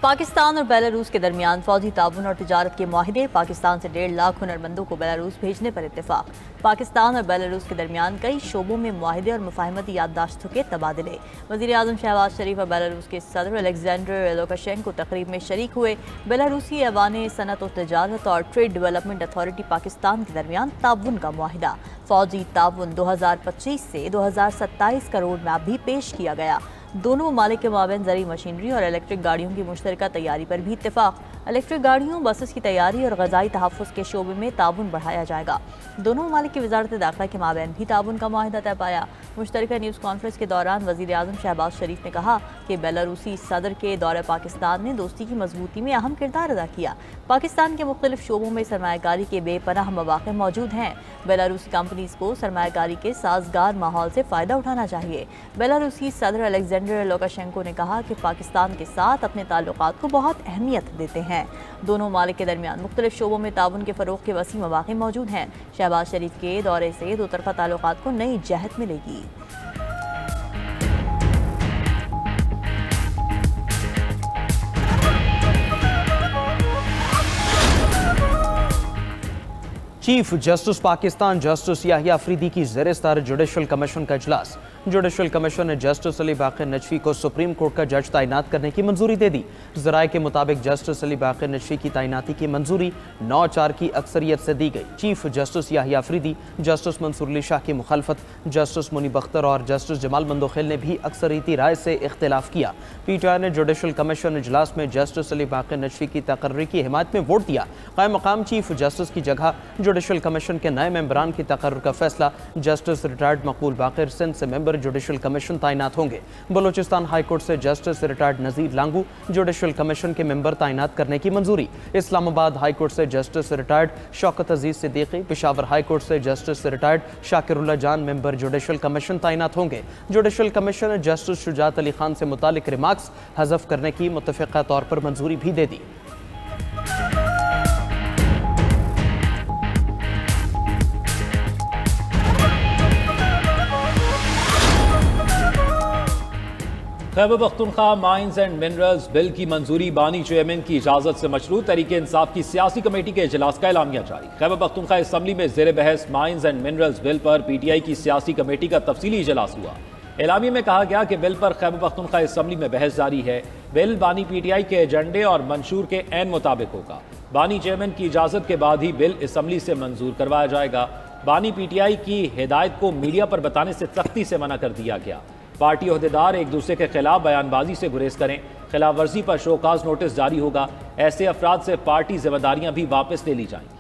पाकिस्तान और बेलारूस के दरमियान फौजी ताउन और तिजारत के माहिदे। पाकिस्तान से 1.5 लाख हुनरमंदों को बेलारूस भेजने पर इत्तेफाक। पाकिस्तान और बेलारूस के दरमियान कई शोबों में माहिदे और मुफाहमती याददाश्तों के तबादले। वज़ीर आज़म शहबाज शरीफ और बेलारूस के सदर अलेक्जेंडर लुकाशेंको तकरीब में शरीक हुए। बेलारूसी ऐवान सनत और तिजारत और ट्रेड डेवलपमेंट अथॉरिटी पाकिस्तान के दरमियान ताउन का मुआहिदा। फौजी ताउन 2025 से 2027 का रोड मैप भी पेश किया गया। दोनों ममालिक के माबैन ज़रूरी मशीनरी और इलेक्ट्रिक गाड़ियों की मुश्तरका तैयारी पर भी इत्तेफाक। इलेक्ट्रिक गाड़ियों बसेस की तैयारी और ग़ज़ाई तहफ़्फ़ुज़ के शोबे में ताउन बढ़ाया जाएगा। दोनों ममालिक की वज़ारत दाखिला के माबैन भी ताउन का मुआहिदा तय पाया। मुश्तरका न्यूज़ कॉन्फ्रेंस के दौरान वज़ीर आज़म शहबाज शरीफ ने कहा कि बेलारूसी सदर के दौरे पाकिस्तान ने दोस्ती की मजबूती में अहम किरदार अदा किया। पाकिस्तान के मुख्तलिफ शोबों में सरमायाकारी के बेपनाह मौक़े मौजूद हैं। बेलारूसी कंपनीज़ को सरमायाकारी के साजगार माहौल से फ़ायदा उठाना चाहिए। बेलारूसी सदर अलेक्जेंडर लुकाशेंको ने कहा कि पाकिस्तान के साथ अपने ताल्लुकात को बहुत अहमियत देते हैं। दोनों ममालिक के दरमियान मुख्तलिफ शोबों में ताउन के फ़रोग़ के वसी मौक़े मौजूद हैं। शहबाज शरीफ के दौरे से दो तरफ़ा ताल्लुकात को नई जहत मिलेगी। Chief justice Pakistan justice Yahya Afridi की ज़ेर-ए-सदारत जुडिशल कमीशन का इजलास। जुडिशल कमीशन ने जस्टिस अली बाक़िर नजफी को सुप्रीम कोर्ट का जज तैनात करने की मंजूरी दे दी। ज़राए के मुताबिक जस्टिस अली बाक़िर नजफी की तैनाती की मंजूरी 9-4 की अक्सरियत से दी गई। Chief justice Yahya Afridi, justice Mansoor Ali Shah की मुखालफत, जस्टिस मुनीब अख्तर और जस्टिस जमाल मंदोखेल ने भी अक्सरियती राय से इख्तिलाफ किया। पीटीआई ने जुडिशल कमीशन इजलास में जस्टिस अली बाक़िर नजफी की तकर्री की हिमायत में वोट दिया। क़ायम मकाम चीफ जस्टिस की जगह जुडिशल कमीशन के नए मेंबरान की तकर्रुर का फैसला। जस्टिस रिटायर्ड मकबूल बाक़िर सिंध से मेंबर जुडिशल कमीशन तैनात होंगे। बलोचिस्तान हाई कोर्ट से जस्टिस रिटायर्ड नज़ीर लांगू जुडिशल कमीशन के मेंबर तैनात करने की मंजूरी। इस्लामाबाद हाई कोर्ट से जस्टिस रिटायर्ड शौकत अजीज सिद्दीकी, पेशावर हाई कोर्ट से जस्टिस रिटायर्ड शाकिरुल्लाह जान मेंबर जुडिशल कमीशन तैनात होंगे। जुडिशल कमीशन ने जस्टिस शुजात अली खान से मुतालिक रिमार्क्स हज़फ करने की मुत्तफ़िक़ा तौर पर मंजूरी भी दे दी। Khyber Pakhtunkhwa mines and minerals bill की मंजूरी। बानी चेयरमैन की इजाजत से मशरूत तहरीक इंसाफ की सियासी कमेटी के इजलास का एलामिया जारी। खैबर पख्तूनख्वा असम्बली में ज़ेर बहस माइंस एंड मिनरल्स बिल पर पीटीआई की सियासी कमेटी का तफसीली इजलास हुआ। एलामिया में कहा गया कि बिल पर खैबर पख्तूनख्वा असम्बली में बहस जारी है। बिल बानी पीटीआई के एजेंडे और मंशूर के ऐन मुताबिक होगा। बानी चेयरमैन की इजाजत के बाद ही बिल असम्बली से मंजूर करवाया जाएगा। बानी पीटीआई की हिदायत को मीडिया पर बताने से सख्ती से मना कर दिया गया। पार्टी ओहदेदार एक दूसरे के खिलाफ बयानबाजी से गुरेज करें। खिलाफ वर्जी पर शोकाज नोटिस जारी होगा। ऐसे अफराद से पार्टी जिम्मेदारियां भी वापस ले ली जाएंगी।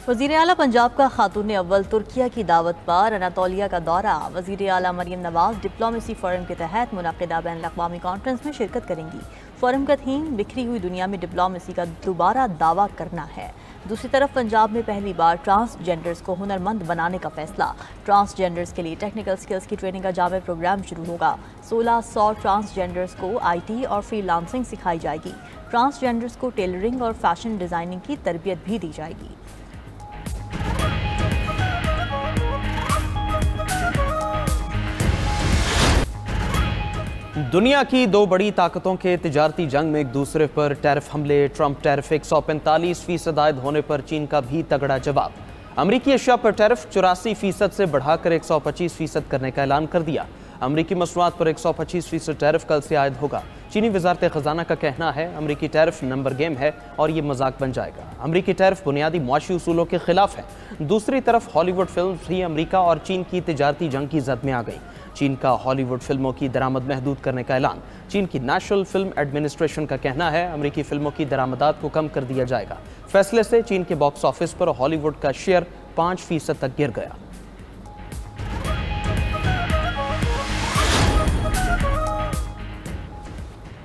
वज़ीर आला पंजाब का खातून अव्वल तुर्किया की दावत पर अनातोलिया का दौरा। वज़ीर आला मरियम नवाज डिप्लोमेसी फोरम के तहत मुनक़िदा बैन अक़वामी कॉन्फ्रेंस में शिरकत करेंगी। फोरम का थीम बिखरी हुई दुनिया में डिप्लोमेसी का दोबारा दावा करना है। दूसरी तरफ पंजाब में पहली बार ट्रांसजेंडर्स को हुनरमंद बनाने का फैसला। ट्रांसजेंडर्स के लिए टेक्निकल स्किल्स की ट्रेनिंग का जामे प्रोग्राम शुरू होगा। 1600 ट्रांसजेंडर्स को IT और फ्रीलांसिंग सिखाई जाएगी। ट्रांसजेंडर्स को टेलरिंग और फैशन डिज़ाइनिंग की तरबियत भी दी जाएगी। दुनिया की दो बड़ी ताकतों के तिजारती जंग में एक दूसरे पर टैरिफ हमले। ट्रंप टैरिफ 145% आयद होने पर चीन का भी तगड़ा जवाब। अमरीकी अशिया पर टैरिफ 84% से बढ़ाकर 125% करने का ऐलान कर दिया। अमरीकी मसनूआत पर 125% टैरिफ कल से आयद होगा। चीनी वजारत खजाना का कहना है अमरीकी टैरिफ नंबर गेम है और ये मजाक बन जाएगा। अमरीकी टैरिफ बुनियादी मुआशी उसूलों के खिलाफ है। दूसरी तरफ हॉलीवुड फिल्म भी अमरीका और चीन की तिजारती जंग की जद में आ गई। चीन का हॉलीवुड फिल्मों की दरामद महदूद करने का ऐलान। चीन की नेशनल फिल्म एडमिनिस्ट्रेशन का कहना है अमरीकी फिल्मों की दरामदात को कम कर दिया जाएगा। फैसले से चीन के बॉक्स ऑफिस पर हॉलीवुड का शेयर 5% तक गिर गया।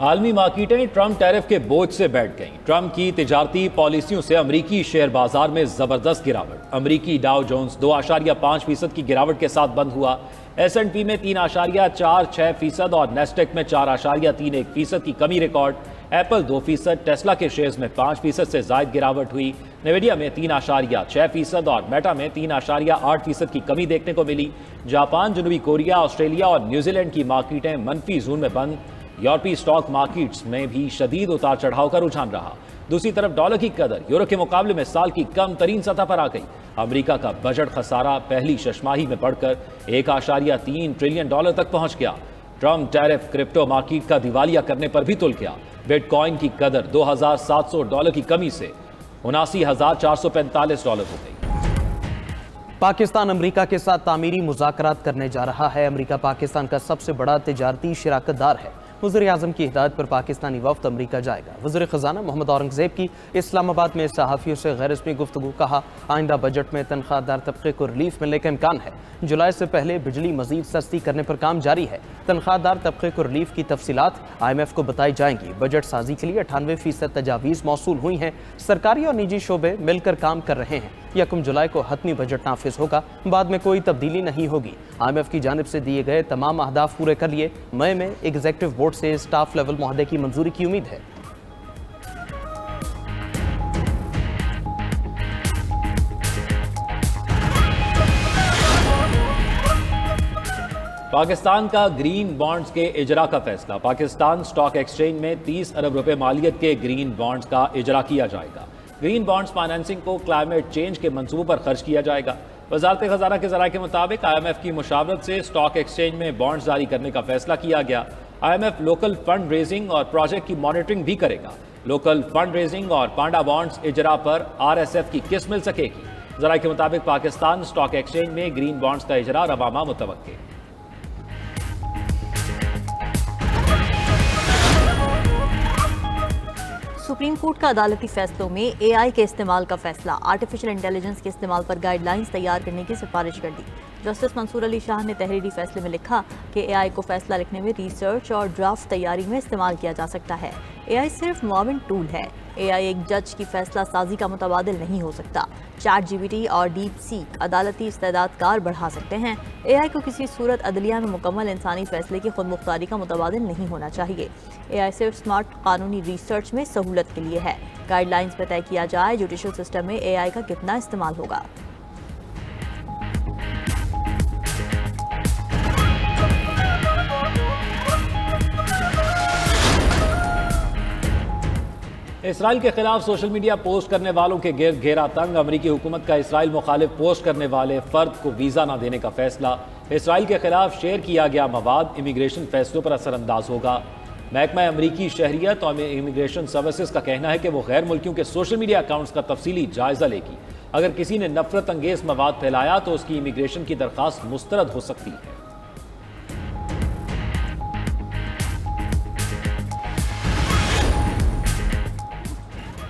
आलमी मार्केटें ट्रंप टैरिफ के बोझ से बैठ गईं। ट्रंप की तिजारती पॉलिसियों से अमरीकी शेयर बाजार में जबरदस्त गिरावट। अमरीकी डाउ जोन्स 2.5% की गिरावट के साथ बंद हुआ। S&P में 3.46% और नेस्डेक में 4.31% की कमी रिकॉर्ड। एप्पल 2%, टेस्ला के शेयर्स में 5% से जायद गिरावट हुई। नेविडिया में 3.6% और मेटा में 3.8% की कमी देखने को मिली। जापान, जनूबी कोरिया, ऑस्ट्रेलिया और न्यूजीलैंड की मार्केटें मनफी जोन में बंद। यूरोपीय स्टॉक मार्केट्स में भी शदीद उतार चढ़ाव का रुझान रहा। दूसरी तरफ डॉलर की कदर यूरो के मुकाबले में साल की कम तरीन सतह पर आ गई। अमेरिका का बजट खसारा पहली छमाही में बढ़कर $1.3 ट्रिलियन तक पहुंच गया। ट्रम्प टैरिफ क्रिप्टो मार्केट का दिवालिया करने पर भी तुल गया। बिटकॉइन की कदर $2,700 की कमी से $79,445 हो गई। पाकिस्तान अमेरिका के साथ तामीरी मुज़ाकरात करने जा रहा है। अमेरिका पाकिस्तान का सबसे बड़ा तिजारती शराकतदार है। वज़ीर आज़म की हिदायत पर पाकिस्तानी वफ़द अमेरिका जाएगा। वज़ीर ख़जाना मोहम्मद औरंगज़ेब की इस्लामाबाद में सहाफ़ियों से गैर रस्मी गुफ्तगू। कहा, आइंदा बजट में तनख्वाहदार तबके को रिलीफ मिलने का इम्कान है। जुलाई से पहले बिजली मजीद सस्ती करने पर काम जारी है। तनख्वाहदार तबके को रिलीफ की तफसीलात IMF को बताई जाएंगी। बजट साजी के लिए 98% तजावीज़ मौसूल हुई हैं। सरकारी और निजी शोबे मिलकर काम कर रहे हैं। 1 जुलाई को हतमी बजट नाफिज होगा। बाद में कोई तब्दीली नहीं होगी। IMF की जानिब से दिए गए तमाम अहदाफ पूरे कर लिए। मई में एग्जीक्यूटिव बोर्ड से स्टाफ लेवल मुआहदे की मंजूरी की उम्मीद है। पाकिस्तान का ग्रीन बॉन्ड्स के इजरा का फैसला। पाकिस्तान स्टॉक एक्सचेंज में 30 अरब रुपए मालियत के ग्रीन बॉन्ड्स का इजरा किया जाएगा। ग्रीन बॉन्ड्स फाइनेंसिंग को क्लाइमेट चेंज के मंसूबों पर खर्च किया जाएगा। वजारत खजाना के ज़राए के मुताबिक IMF की मुशावरत से स्टॉक एक्सचेंज में बॉन्ड्स जारी करने का फैसला किया गया। IMF लोकल फंड रेजिंग और प्रोजेक्ट की मॉनिटरिंग भी करेगा। लोकल फंड रेजिंग और पांडा बॉन्ड्स इजरा पर RSF की किस्त मिल सकेगी। ज़राए के मुताबिक पाकिस्तान स्टॉक एक्सचेंज में ग्रीन बॉन्ड्स का इजरा रवामा मुतवक्के। सुप्रीम कोर्ट का अदालती फैसलों में AI के इस्तेमाल का फैसला। आर्टिफिशियल इंटेलिजेंस के इस्तेमाल पर गाइडलाइंस तैयार करने की सिफारिश कर दी। जस्टिस मंसूर अली शाह ने तहरीरी फैसले में लिखा कि AI को फैसला लिखने में रिसर्च और ड्राफ्ट तैयारी में इस्तेमाल किया जा सकता है। AI सिर्फ मुआविन टूल है। AI एक जज की फैसला साजी का मुतबादिल नहीं हो सकता। ChatGPT और DeepSeek अदालती इस्तेदादकार बढ़ा सकते हैं। AI को किसी सूरत अदलिया में मुकम्मल इंसानी फैसले की खुद मुख्तारी का मुतबादिल नहीं होना चाहिए। AI सिर्फ स्मार्ट कानूनी रिसर्च में सहूलत के लिए है। गाइडलाइंस पर तय किया जाए जुडिशल सिस्टम में AI का कितना इस्तेमाल होगा। इसराइल के खिलाफ सोशल मीडिया पोस्ट करने वालों के गिर्द घेरा तंग। अमरीकी हुकूमत का इसराइल मुखालिफ पोस्ट करने वाले फर्द को वीज़ा न देने का फैसला। इसराइल के खिलाफ शेयर किया गया मवाद इमिग्रेशन फैसलों पर असरअंदाज होगा। महकमा अमरीकी शहरियत और इमिग्रेशन सर्विसेज का कहना है कि वो गैर मुल्कियों के सोशल मीडिया अकाउंट्स का तफसीली जायजा लेगी। अगर किसी ने नफरत अंगेज मवाद फैलाया तो उसकी इमिग्रेशन की दरख्वास्त मुस्तरद हो सकती है।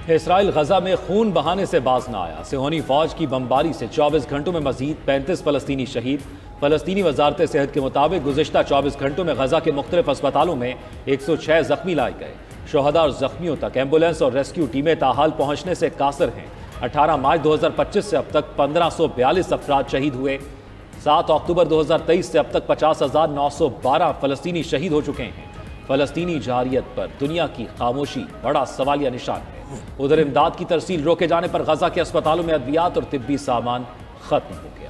इसराइल गजा में खून बहाने से बाज न आया। सिहोनी फौज की बमबारी से 24 घंटों में मजीद 35 फलस्तीनी शहीद। फलस्तीनी वजारत सेहत के मुताबिक गुज़िश्ता 24 घंटों में गजा के मुख्तलिफ अस्पतालों में 106 जख्मी लाए गए। शोहदा और जख्मियों तक एम्बुलेंस और रेस्क्यू टीमें ताहाल पहुंचने से कासर हैं। 18 मार्च 2025 से अब तक 1542 अफराद शहीद हुए। 7 अक्टूबर 2023 से अब तक 50,912 फलस्तीनी शहीद हो चुके हैं। फलस्तीनी जारियत पर दुनिया की खामोशी बड़ा सवालिया निशान है। उधर इमदाद की तरसील रोके जाने पर गजा के अस्पतालों में अद्वियात और तिब्बी सामान खत्म हो गया।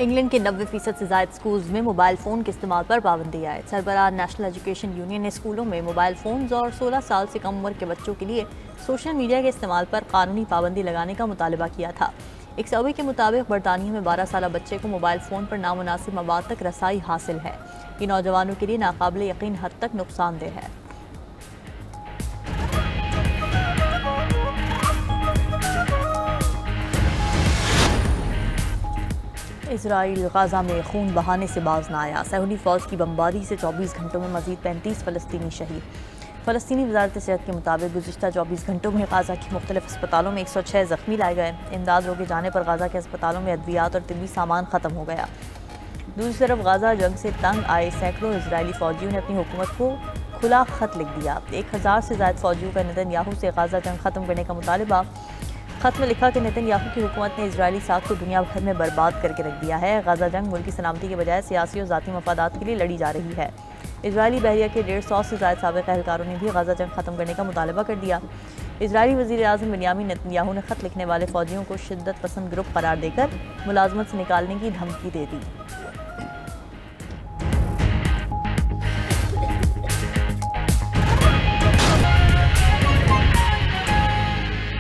इंग्लैंड के 90% से ज़ायद स्कूल्स में मोबाइल फ़ोन के इस्तेमाल पर पाबंदी आए। सरबराह नेशनल एजुकेशन यूनियन ने स्कूलों में मोबाइल फ़ोन्स और 16 साल से कम उम्र के बच्चों के लिए सोशल मीडिया के इस्तेमाल पर कानूनी पाबंदी लगाने का मुतालबा किया था। एक सर्वे के मुताबिक बरतानिया में 12 साल बच्चे को मोबाइल फ़ोन पर नामुनासिब मवाद तक रसाई हासिल है। ये नौजवानों के लिए नाकाबिल यकीन हद तक नुकसानदेह है। इजराइल गाजा में खून बहाने से बाज न आया। सऊदी फौज की बमबारी से 24 घंटों में मजीद 35 फलस्तीनी शहीद। फलस्तीनी वजारत सेहत के मुताबिक गुज़िश्ता 24 घंटों में गाजा के मुख्तलिफ अस्पतालों में 106 जख्मी लाए गए। इमदाद रोके जाने पर गाजा के अस्पतालों में अद्वियात और तिब्बी सामान ख़त्म हो गया। दूसरी तरफ गाजा जंग से तंग आए सैकड़ों इजरायली फ़ौजियों ने अपनी हुकूमत को खुला ख़त लिख दिया। 1000 से ज़ायद फ़ौजियों का नेतन्याहू से गाजा जंग ख़त्म करने का मुतालबा खत में लिखा कि नेतन्याहू की हुकूमत ने इजरायली साख को दुनिया भर में बर्बाद करके रख दिया है। गाजा जंग मुल्की सलामती के बजाय सियासी और ज़ाती मफादात के लिए लड़ी जा रही है। इजरायली बहरिया के 150 से ज़ायद साबिक़ एहलकारों ने भी गाजा जंग ख़त्म करने का मुतालबा कर दिया। इजरायली वज़ीर आज़म बिन्यामिन नेतन्याहू ने खत लिखने वाले फ़ौजियों को शिद्दत पसंद ग्रुप करार देकर मुलाजमत से निकालने की धमकी दे दी।